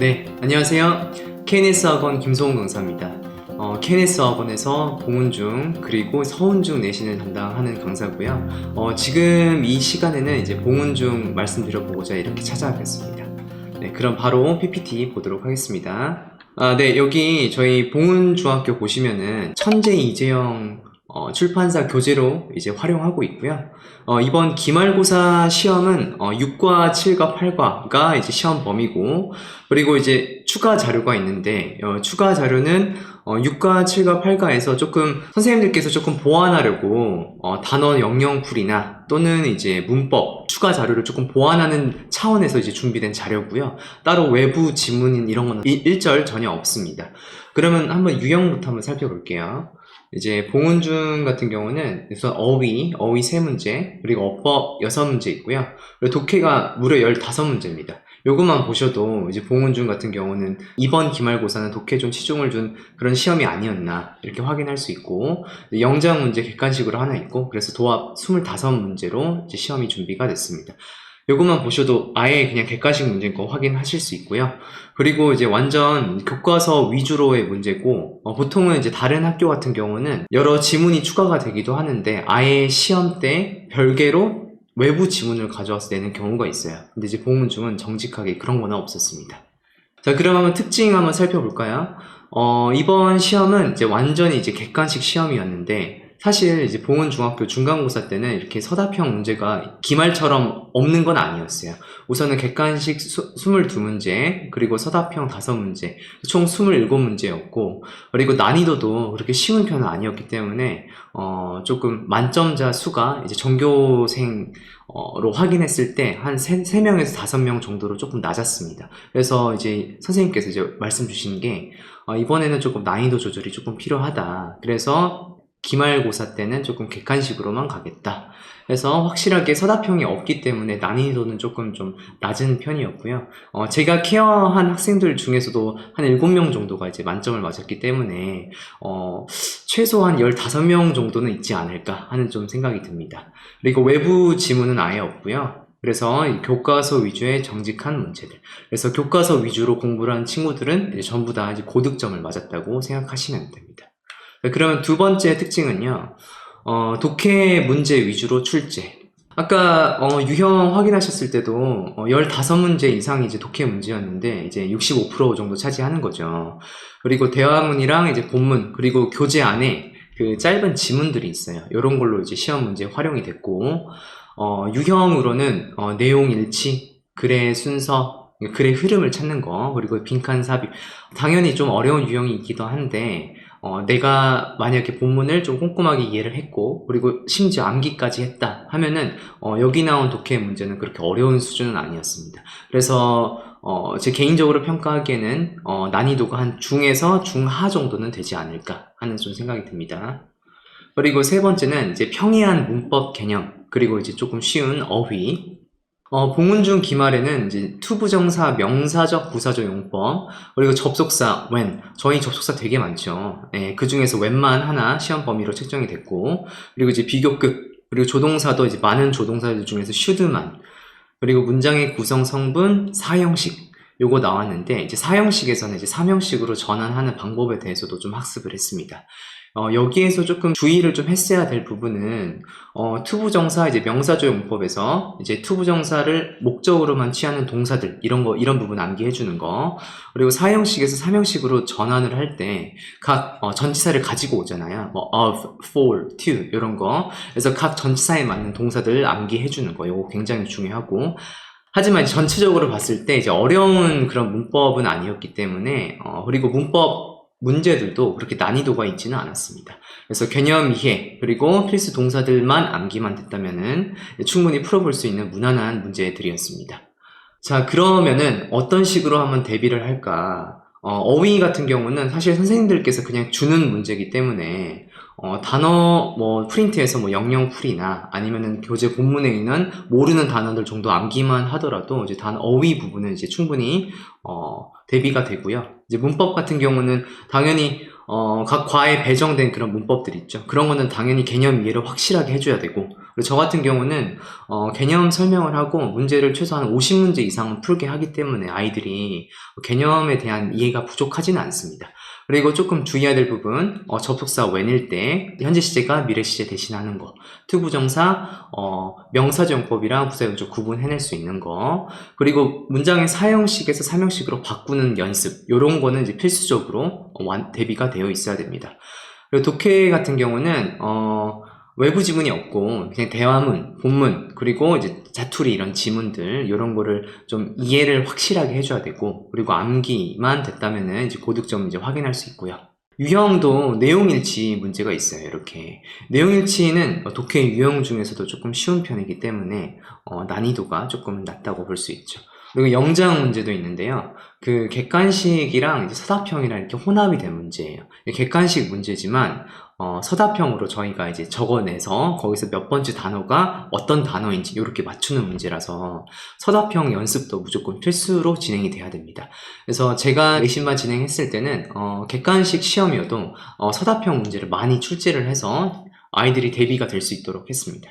네, 안녕하세요. KNS 학원 김소은 강사입니다. KNS 학원에서 봉은중 그리고 서은중 내신을 담당하는 강사고요. 지금 이 시간에는 이제 봉은중 말씀드려보고자 이렇게 찾아뵙습니다. 네, 그럼 바로 PPT 보도록 하겠습니다. 네, 여기 저희 봉은중학교 보시면은 천재 이재영 출판사 교재로 이제 활용하고 있고요. 이번 기말고사 시험은 6과, 7과, 8과가 이제 시험 범위고, 그리고 이제 추가 자료가 있는데, 추가 자료는 6과, 7과, 8과에서 조금 선생님들께서 조금 보완하려고 단원 영영풀이나 또는 이제 문법 추가 자료를 조금 보완하는 차원에서 이제 준비된 자료고요. 따로 외부 지문인 이런 거는 일절 전혀 없습니다. 그러면 한번 유형부터 한번 살펴볼게요. 이제 봉은중 같은 경우는 우선 어휘 3문제, 그리고 어법 6문제 있고요. 그리고 독해가 무려 15문제입니다. 요것만 보셔도 이제 봉은중 같은 경우는 이번 기말고사는 독해 좀 치중을 준 그런 시험이 아니었나 이렇게 확인할 수 있고, 영장 문제 객관식으로 하나 있고, 그래서 도합 25문제로 이제 시험이 준비가 됐습니다. 요것만 보셔도 아예 그냥 객관식 문제인 거 확인하실 수 있고요. 그리고 이제 완전 교과서 위주로의 문제고, 보통은 이제 다른 학교 같은 경우는 여러 지문이 추가가 되기도 하는데 아예 시험 때 별개로 외부 지문을 가져와서 내는 경우가 있어요. 근데 이제 봉은중은 정직하게 그런 거는 없었습니다. 자, 그럼 한번 특징 한번 살펴볼까요? 이번 시험은 이제 완전히 이제 객관식 시험이었는데, 사실 이제 봉은중학교 중간고사 때는 이렇게 서답형 문제가 기말처럼 없는 건 아니었어요. 우선은 객관식 22문제, 그리고 서답형 5문제, 총 27문제였고, 그리고 난이도도 그렇게 쉬운 편은 아니었기 때문에, 조금 만점자 수가 이제 전교생로 확인했을 때 한 3명에서 5명 정도로 조금 낮았습니다. 그래서 이제 선생님께서 이제 말씀 주신 게, 이번에는 조금 난이도 조절이 조금 필요하다. 그래서 기말고사 때는 조금 객관식으로만 가겠다. 그래서 확실하게 서답형이 없기 때문에 난이도는 조금 좀 낮은 편이었고요. 제가 케어한 학생들 중에서도 한 7명 정도가 이제 만점을 맞았기 때문에, 최소한 15명 정도는 있지 않을까 하는 좀 생각이 듭니다. 그리고 외부 지문은 아예 없고요. 그래서 이 교과서 위주의 정직한 문제들. 그래서 교과서 위주로 공부를 한 친구들은 이제 전부 다 이제 고득점을 맞았다고 생각하시면 됩니다. 그러면 두 번째 특징은요, 독해 문제 위주로 출제. 아까 유형 확인하셨을 때도 15문제 이상이 이제 독해 문제였는데 이제 65% 정도 차지하는 거죠. 그리고 대화문이랑 이제 본문, 그리고 교재 안에 그 짧은 지문들이 있어요. 이런 걸로 이제 시험 문제 활용이 됐고, 유형으로는 내용 일치, 글의 순서, 글의 흐름을 찾는 거, 그리고 빈칸 삽입. 당연히 좀 어려운 유형이기도 한데, 내가 만약에 본문을 좀 꼼꼼하게 이해를 했고, 그리고 심지어 암기까지 했다 하면은, 여기 나온 독해 문제는 그렇게 어려운 수준은 아니었습니다. 그래서, 제 개인적으로 평가하기에는, 난이도가 한 중에서 중하 정도는 되지 않을까 하는 좀 생각이 듭니다. 그리고 세 번째는 이제 평이한 문법 개념, 그리고 이제 조금 쉬운 어휘. 봉은중 기말에는 이제 투부정사, 명사적, 부사적 용법, 그리고 접속사, when. 저희 접속사 되게 많죠. 네, 그 중에서 when만 하나 시험 범위로 책정이 됐고, 그리고 이제 비교급, 그리고 조동사도 이제 많은 조동사들 중에서 should만, 그리고 문장의 구성 성분, 사형식. 요거 나왔는데, 이제 사형식에서는 이제 삼형식으로 전환하는 방법에 대해서도 좀 학습을 했습니다. 여기에서 조금 주의를 좀 했어야 될 부분은, 투부정사, 이제 명사조 용법에서, 이제 투부정사를 목적으로만 취하는 동사들, 이런 부분 암기해주는 거, 그리고 사형식에서 삼형식으로 전환을 할 때, 각, 전치사를 가지고 오잖아요. 뭐, of, for, to, 이런 거. 그래서 각 전치사에 맞는 동사들 암기해주는 거, 요거 굉장히 중요하고, 하지만 전체적으로 봤을 때 이제 어려운 그런 문법은 아니었기 때문에, 그리고 문법 문제들도 그렇게 난이도가 있지는 않았습니다. 그래서 개념 이해, 그리고 필수 동사들만 암기만 됐다면은 충분히 풀어볼 수 있는 무난한 문제들이었습니다. 자, 그러면은 어떤 식으로 한번 대비를 할까? 어휘 같은 경우는 사실 선생님들께서 그냥 주는 문제이기 때문에, 단어, 프린트에서 영영풀이나 아니면은 교재 본문에 있는 모르는 단어들 정도 암기만 하더라도 이제 어휘 부분은 이제 충분히, 대비가 되고요. 이제 문법 같은 경우는 당연히, 각 과에 배정된 그런 문법들 있죠. 그런 거는 당연히 개념 이해를 확실하게 해줘야 되고, 그리고 저 같은 경우는 개념 설명을 하고 문제를 최소한 50문제 이상은 풀게 하기 때문에 아이들이 개념에 대한 이해가 부족하지는 않습니다. 그리고 조금 주의해야 될 부분, 접속사 when일 때 현재 시제가 미래 시제 대신하는 거, 투부정사, 명사조용법이랑 부사용법 구분해낼 수 있는 거, 그리고 문장의 사형식에서 삼형식으로 바꾸는 연습, 이런 거는 이제 필수적으로 대비가 되어 있어야 됩니다. 그리고 독해 같은 경우는 외부 지문이 없고 그냥 대화문, 본문, 그리고 이제 자투리 이런 지문들 이런 거를 좀 이해를 확실하게 해줘야 되고, 그리고 암기만 됐다면은 이제 고득점 이제 확인할 수 있고요. 유형도 내용일치 문제가 있어요. 이렇게 내용일치는 독해 유형 중에서도 조금 쉬운 편이기 때문에 난이도가 조금 낮다고 볼 수 있죠. 그리고 영장 문제도 있는데요. 그 객관식이랑 이제 서답형이랑 이렇게 혼합이 된 문제예요. 객관식 문제지만 서답형으로 저희가 이제 적어내서 거기서 몇 번째 단어가 어떤 단어인지 이렇게 맞추는 문제라서 서답형 연습도 무조건 필수로 진행이 돼야 됩니다. 그래서 제가 내신반 진행했을 때는 객관식 시험이어도 서답형 문제를 많이 출제를 해서 아이들이 대비가 될 수 있도록 했습니다.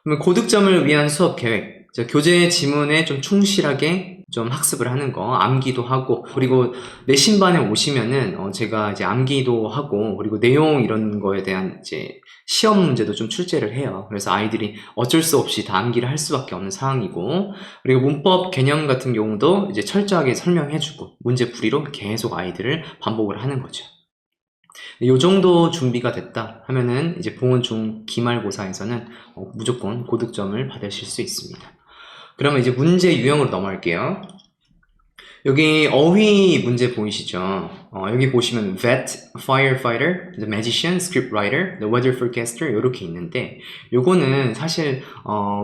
그러면 고득점을 위한 수업 계획, 교재 지문에 좀 충실하게 좀 학습을 하는 거, 암기도 하고, 그리고 내신반에 오시면은 제가 이제 암기도 하고, 그리고 내용 이런 거에 대한 이제 시험 문제도 좀 출제를 해요. 그래서 아이들이 어쩔 수 없이 다 암기를 할 수밖에 없는 상황이고, 그리고 문법 개념 같은 경우도 이제 철저하게 설명해주고 문제 풀이로 계속 아이들을 반복을 하는 거죠. 이 정도 준비가 됐다 하면은 이제 봉은 중 기말고사에서는 무조건 고득점을 받으실 수 있습니다. 그러면 이제 문제 유형으로 넘어갈게요. 여기 어휘 문제 보이시죠? 여기 보시면 vet, firefighter, the magician, scriptwriter, the weather forecaster 이렇게 있는데, 요거는 사실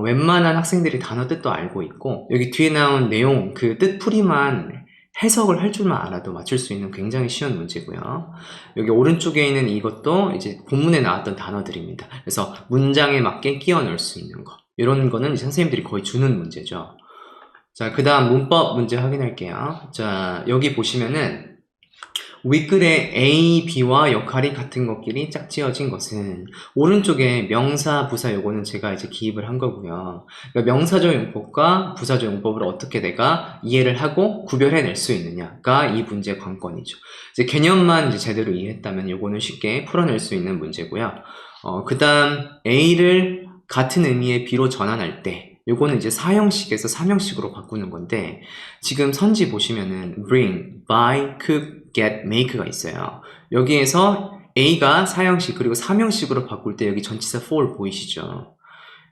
웬만한 학생들이 단어 뜻도 알고 있고, 여기 뒤에 나온 내용 그 뜻풀이만 해석을 할 줄만 알아도 맞출 수 있는 굉장히 쉬운 문제고요. 여기 오른쪽에 있는 이것도 이제 본문에 나왔던 단어들입니다. 그래서 문장에 맞게 끼워 넣을 수 있는 거, 이런 거는 선생님들이 거의 주는 문제죠. 자, 그 다음 문법 문제 확인할게요. 자, 여기 보시면은 윗글에 A, B와 역할이 같은 것끼리 짝지어진 것은, 오른쪽에 명사, 부사 요거는 제가 이제 기입을 한 거고요. 그러니까 명사적 용법과 부사적 용법을 어떻게 내가 이해를 하고 구별해낼 수 있느냐가 이 문제의 관건이죠. 이제 개념만 이제 제대로 이해했다면 요거는 쉽게 풀어낼 수 있는 문제고요. 그 다음 A를 같은 의미의 B로 전환할 때, 요거는 이제 사형식에서 삼형식으로 바꾸는 건데, 지금 선지 보시면은 bring, buy, cook, get, make가 있어요. 여기에서 A가 사형식 그리고 삼형식으로 바꿀 때 여기 전치사 for 보이시죠?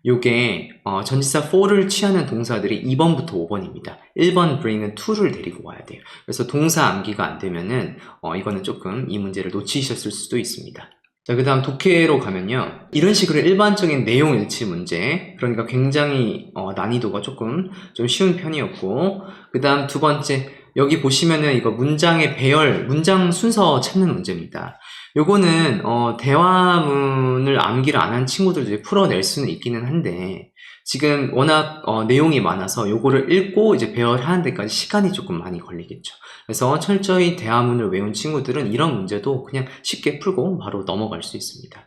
요게 전치사 for를 취하는 동사들이 2번부터 5번입니다. 1번 bring은 to를 데리고 와야 돼요. 그래서 동사 암기가 안 되면은 이거는 조금 이 문제를 놓치셨을 수도 있습니다. 자, 그 다음 독해로 가면요, 이런 식으로 일반적인 내용 일치 문제, 그러니까 굉장히 난이도가 조금 좀 쉬운 편이었고, 그 다음 두 번째, 여기 보시면은 이거 문장의 배열, 문장 순서 찾는 문제입니다. 요거는 대화문을 암기를 안 한 친구들도 이제 풀어낼 수는 있기는 한데, 지금 워낙 내용이 많아서 요거를 읽고 이제 배열하는 데까지 시간이 조금 많이 걸리겠죠. 그래서 철저히 대화문을 외운 친구들은 이런 문제도 그냥 쉽게 풀고 바로 넘어갈 수 있습니다.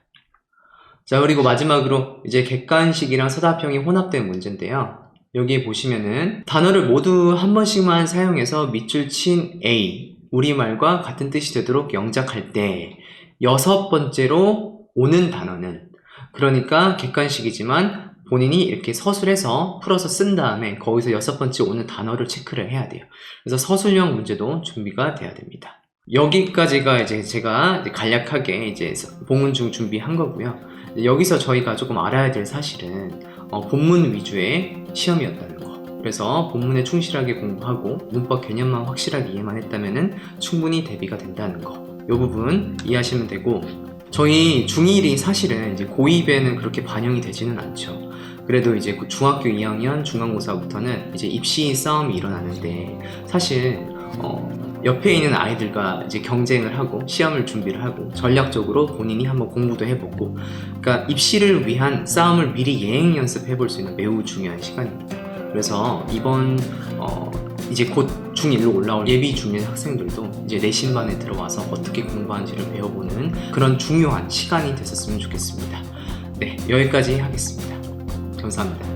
자, 그리고 마지막으로 이제 객관식이랑 서답형이 혼합된 문제인데요. 여기 보시면은 단어를 모두 한 번씩만 사용해서 밑줄 친 A, 우리말과 같은 뜻이 되도록 영작할 때 6번째로 오는 단어는, 그러니까 객관식이지만 본인이 이렇게 서술해서 풀어서 쓴 다음에 거기서 6번째 오는 단어를 체크를 해야 돼요. 그래서 서술형 문제도 준비가 돼야 됩니다. 여기까지가 이제 제가 간략하게 이제 봉은 중 준비한 거고요. 여기서 저희가 조금 알아야 될 사실은 본문 위주의 시험이었다는 거. 그래서 본문에 충실하게 공부하고 문법 개념만 확실하게 이해만 했다면은 충분히 대비가 된다는 거. 이 부분 이해하시면 되고, 저희 중1이 사실은 이제 고2배는 그렇게 반영이 되지는 않죠. 그래도 이제 중학교 2학년 중간고사부터는 이제 입시 싸움이 일어나는데, 사실 옆에 있는 아이들과 이제 경쟁을 하고 시험을 준비를 하고 전략적으로 본인이 한번 공부도 해보고, 그러니까 입시를 위한 싸움을 미리 예행 연습해 볼 수 있는 매우 중요한 시간입니다. 그래서 이번 이제 곧 중1로 올라올 예비 중일 학생들도 이제 내신반에 들어와서 어떻게 공부하는지를 배워보는 그런 중요한 시간이 됐었으면 좋겠습니다. 네, 여기까지 하겠습니다. 감사합니다.